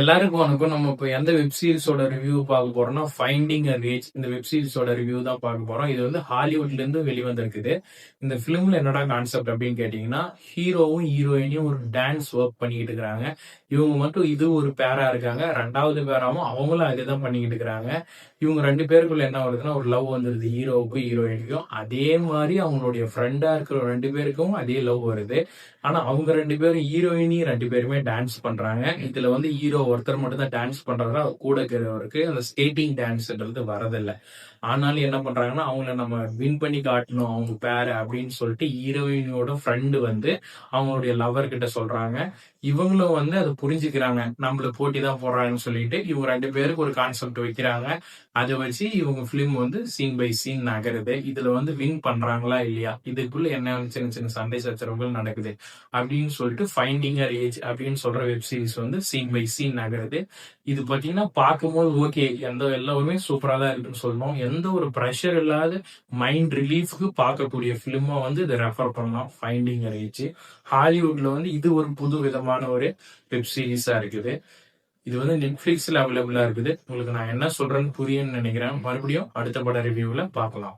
எல்லாருக்கும் வணக்கம். நம்ம இப்போ எந்த வெப் சீரிஸோட ரிவ்யூ பார்க்க போறோம்னா ஃபைண்டிங் அ ரேஜ் இந்த வெப் சீரிஸோட ரிவ்யூ தான் பார்க்க போறோம். இது வந்து ஹாலிவுட்ல இருந்து வெளிவந்திருக்குது. இந்த ஃபிலிம்ல என்னடா கான்செப்ட் அப்படின்னு கேட்டீங்கன்னா, ஹீரோவும் ஹீரோயினியும் ஒரு டான்ஸ் ஒர்க் பண்ணிக்கிட்டு இருக்காங்க. இவங்க மட்டும் இது ஒரு பேரா இருக்காங்க. ரெண்டாவது பேராவும் அவங்களும் அதுதான் பண்ணிக்கிட்டு இருக்கிறாங்க. இவங்க ரெண்டு பேருக்குள்ள என்ன வருதுன்னா ஒரு லவ் வந்துருது, ஹீரோவுக்கும் ஹீரோயினுக்கும். அதே மாதிரி அவங்களுடைய ஃப்ரெண்டா இருக்கிற ரெண்டு பேருக்கும் அதே லவ் வருது. ஆனா அவங்க ரெண்டு பேரும் ஹீரோயினி ரெண்டு பேருமே டான்ஸ் பண்றாங்க. இதுல வந்து ஹீரோ ஒருத்தர் மட்டும் தான் டான்ஸ் பண்றாரு. அவர் கூட இருக்கிறவருக்கு அந்த ஸ்கேட்டிங் டான்ஸ்ன்றது வரதில்ல. ஆனாலும் என்ன பண்றாங்கன்னா அவங்கள நம்ம வின் பண்ணி காட்டணும் அவங்க பேர் அப்படின்னு சொல்லிட்டு ஹீரோயினோட ஃப்ரெண்டு வந்து அவங்களுடைய லவர் கிட்ட சொல்றாங்க. இவங்களும் வந்து அதை புரிஞ்சுக்கிறாங்க, நம்மள போட்டி தான் போடுறாங்கன்னு சொல்லிட்டு இவங்க ரெண்டு பேருக்கு ஒரு கான்செப்ட் வைக்கிறாங்க. அதை வச்சு இவங்க பிலிம் வந்து சீன் பை சீன் நகருது. இதுல வந்து வின் பண்றாங்களா இல்லையா, இதுக்குள்ள என்ன சின்ன சின்ன சண்டை சச்சரவுகள் நடக்குது அப்படின்னு சொல்லிட்டு ஃபைண்டிங் அ ஏஜ் அப்படின்னு சொல்ற வெப் சீரிஸ் வந்து சீன் பை சீன் நகருது. இது பாத்தீங்கன்னா பார்க்கும்போது ஓகே, எல்லாமே சூப்பரா தான் இருக்குன்னு சொல்லணும். எந்த ஒரு ப்ரெஷர் இல்லாத மைண்ட் ரிலீஃப்க்கு பார்க்கக்கூடிய பிலிமா வந்து இதை ரெஃபர் பண்ணலாம். ஃபைண்டிங் அ ஏஜ் ஹாலிவுட்ல வந்து இது ஒரு புது விதமான ஒரு வெப் சீரிஸா இருக்குது. இது வந்து நெட்ஃபிளிக்ஸ்ல அவைலபிளா இருக்குது. உங்களுக்கு நான் என்ன சொல்றேன்னு புரியும்னு நினைக்கிறேன். மறுபடியும் அடுத்த பட ரிவ்யூல பார்க்கலாம்.